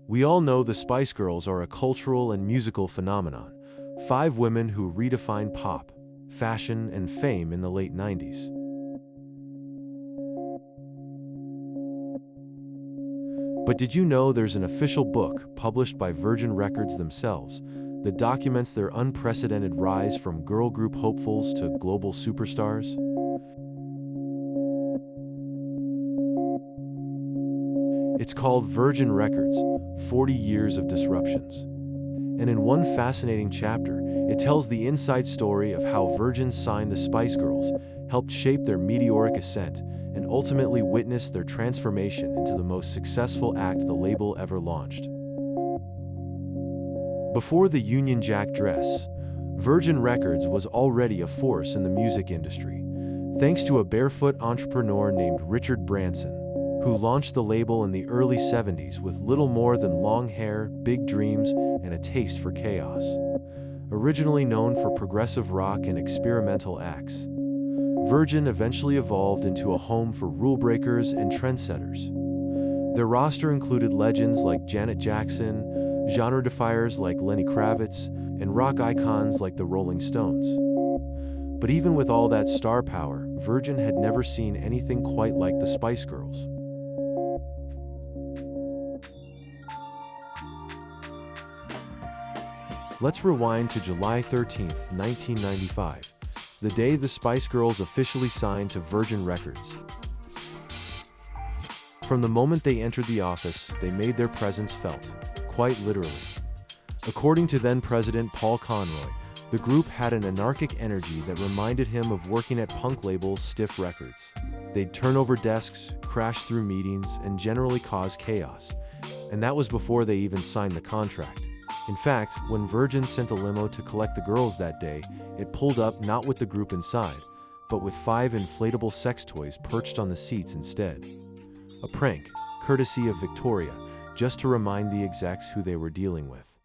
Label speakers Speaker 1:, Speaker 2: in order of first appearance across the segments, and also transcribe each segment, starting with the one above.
Speaker 1: We all know the Spice Girls are a cultural and musical phenomenon. 5 women who redefined pop, fashion, and fame in the late 90s. But did you know there's an official book published by Virgin Records themselves that documents their unprecedented rise from girl group hopefuls to global superstars? It's called Virgin Records, 40 Years of Disruptions. And in one fascinating chapter, it tells the inside story of how Virgin signed the Spice Girls, helped shape their meteoric ascent, and ultimately witnessed their transformation into the most successful act the label ever launched. Before the Union Jack dress, Virgin Records was already a force in the music industry, thanks to a barefoot entrepreneur named Richard Branson, who launched the label in the early 70s with little more than long hair, big dreams, and a taste for chaos. Originally known for progressive rock and experimental acts, Virgin eventually evolved into a home for rule breakers and trendsetters. Their roster included legends like Janet Jackson, genre defiers like Lenny Kravitz, and rock icons like the Rolling Stones. But even with all that star power, Virgin had never seen anything quite like the Spice Girls. Let's rewind to July 13, 1995, the day the Spice Girls officially signed to Virgin Records. From the moment they entered the office, they made their presence felt, quite literally. According to then-President Paul Conroy, the group had an anarchic energy that reminded him of working at punk label Stiff Records. They'd turn over desks, crash through meetings, and generally cause chaos. And that was before they even signed the contract. In fact, when Virgin sent a limo to collect the girls that day, it pulled up not with the group inside, but with 5 inflatable sex toys perched on the seats instead. A prank, courtesy of Victoria, just to remind the execs who they were dealing with.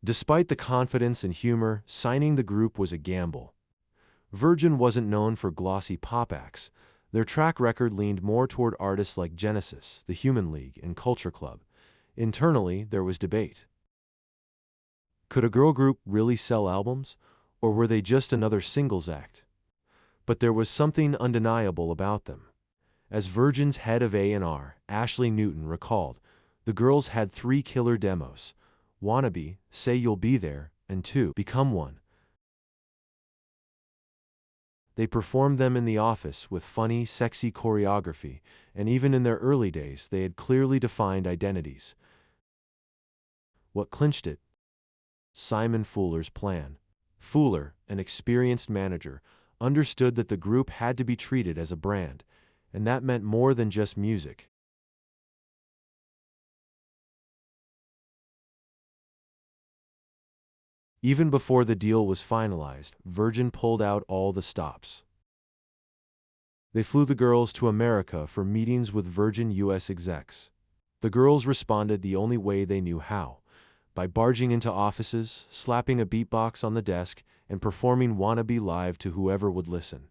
Speaker 1: Despite the confidence and humor, signing the group was a gamble. Virgin wasn't known for glossy pop acts. Their track record leaned more toward artists like Genesis, the Human League, and Culture Club. Internally, there was debate. Could a girl group really sell albums, or were they just another singles act? But there was something undeniable about them. As Virgin's head of A&R, Ashley Newton, recalled, the girls had 3 killer demos: Wannabe, Say You'll Be There, and 2, Become One. They performed them in the office with funny, sexy choreography, and even in their early days, they had clearly defined identities. What clinched it? Simon Fuller's plan. Fuller, an experienced manager, understood that the group had to be treated as a brand, and that meant more than just music. Even before the deal was finalized, Virgin pulled out all the stops. They flew the girls to America for meetings with Virgin US execs. The girls responded the only way they knew how, by barging into offices, slapping a beatbox on the desk, and performing Wannabe live to whoever would listen.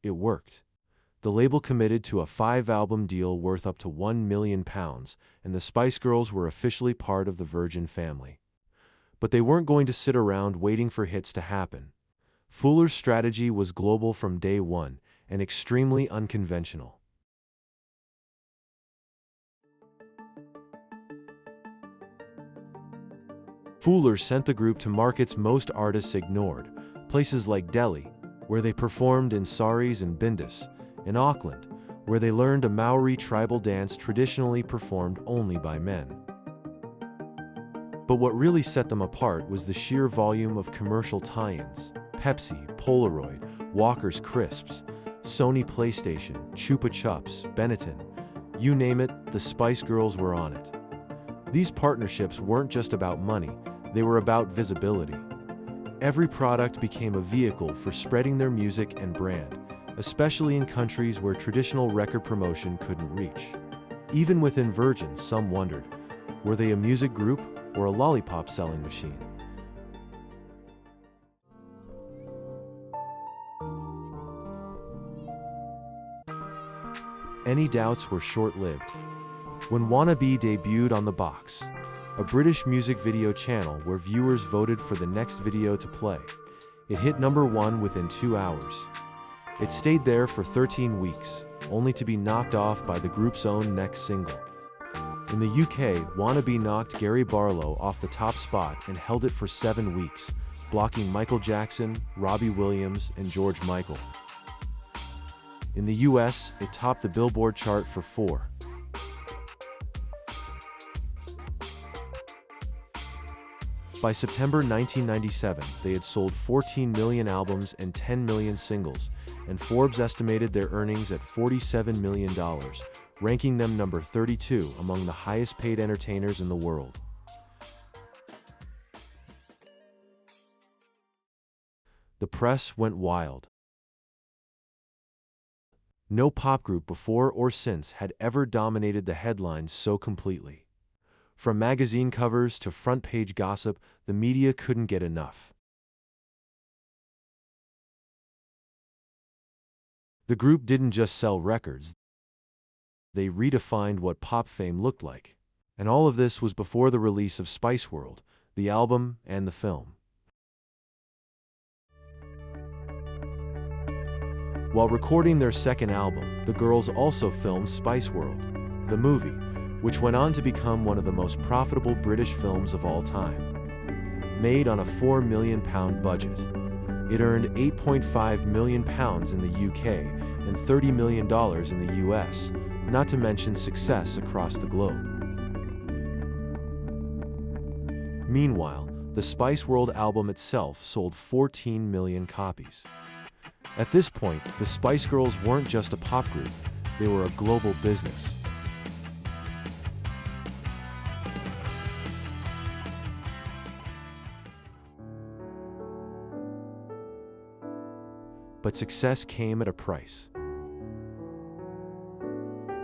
Speaker 1: It worked. The label committed to a 5-album deal worth up to £1 million, and the Spice Girls were officially part of the Virgin family. But they weren't going to sit around waiting for hits to happen. Fuller's strategy was global from day one, and extremely unconventional. Fuller sent the group to markets most artists ignored, places like Delhi, where they performed in saris and bindis, and Auckland, where they learned a Maori tribal dance traditionally performed only by men. But what really set them apart was the sheer volume of commercial tie-ins: Pepsi, Polaroid, Walker's Crisps, Sony PlayStation, Chupa Chups, Benetton. You name it, the Spice Girls were on it. These partnerships weren't just about money, they were about visibility. Every product became a vehicle for spreading their music and brand, especially in countries where traditional record promotion couldn't reach. Even within Virgin, some wondered, were they a music group or a lollipop selling machine? Any doubts were short-lived. When Wannabe debuted on the box, a British music video channel where viewers voted for the next video to play, it hit #1 within 2 hours. It stayed there for 13 weeks, only to be knocked off by the group's own next single. In the UK, Wannabe knocked Geri off the top spot and held it for 7 weeks, blocking Michael Jackson, Robbie Williams, and George Michael. In the US, it topped the Billboard chart for 4. By September 1997, they had sold 14 million albums and 10 million singles, and Forbes estimated their earnings at $47 million, ranking them number 32 among the highest-paid entertainers in the world. The press went wild. No pop group before or since had ever dominated the headlines so completely. From magazine covers to front-page gossip, the media couldn't get enough. The group didn't just sell records, they redefined what pop fame looked like. And all of this was before the release of Spiceworld, the album and the film. While recording their second album, the girls also filmed Spiceworld, the movie, which went on to become one of the most profitable British films of all time. Made on a £4 million budget, it earned £8.5 million in the UK and $30 million in the US, not to mention success across the globe. Meanwhile, the Spiceworld album itself sold 14 million copies. At this point, the Spice Girls weren't just a pop group, they were a global business. But success came at a price.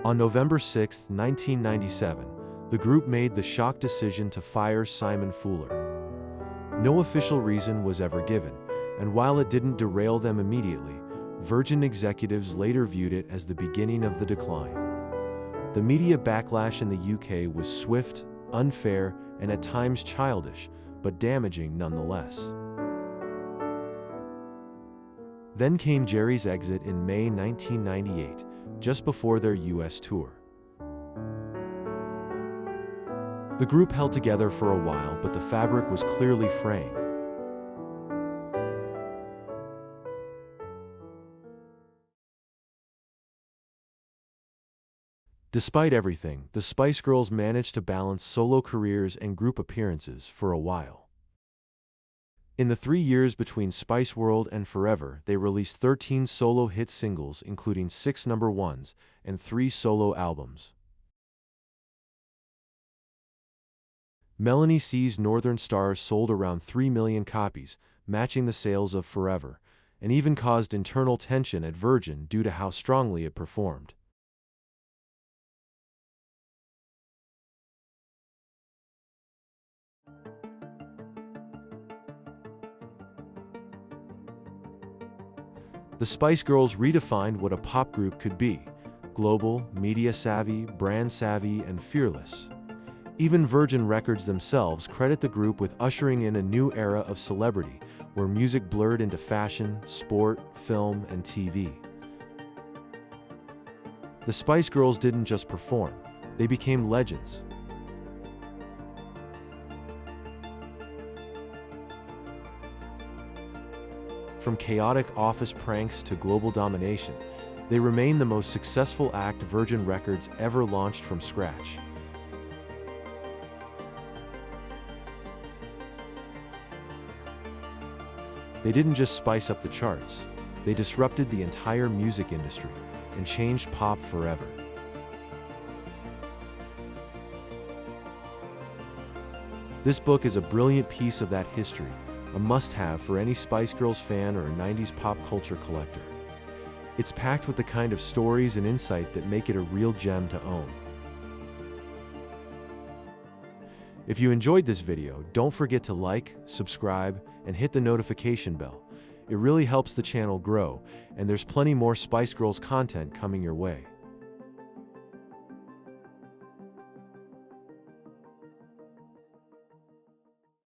Speaker 1: On November 6, 1997, the group made the shock decision to fire Simon Fuller. No official reason was ever given, and while it didn't derail them immediately, Virgin executives later viewed it as the beginning of the decline. The media backlash in the UK was swift, unfair, and at times childish, but damaging nonetheless. Then came Geri's exit in May 1998, just before their US tour. The group held together for a while, but the fabric was clearly fraying. Despite everything, the Spice Girls managed to balance solo careers and group appearances for a while. In the 3 years between Spiceworld and Forever, they released 13 solo hit singles, including 6 #1s and 3 solo albums. Melanie C's Northern Stars sold around 3 million copies, matching the sales of Forever, and even caused internal tension at Virgin due to how strongly it performed. The Spice Girls redefined what a pop group could be: global, media-savvy, brand-savvy, and fearless. Even Virgin Records themselves credit the group with ushering in a new era of celebrity, where music blurred into fashion, sport, film, and TV. The Spice Girls didn't just perform, they became legends. From chaotic office pranks to global domination, they remain the most successful act Virgin Records ever launched from scratch. They didn't just spice up the charts, they disrupted the entire music industry and changed pop forever. This book is a brilliant piece of that history, a must-have for any Spice Girls fan or a 90s pop culture collector. It's packed with the kind of stories and insight that make it a real gem to own. If you enjoyed this video, don't forget to like, subscribe, and hit the notification bell. It really helps the channel grow, and there's plenty more Spice Girls content coming your way.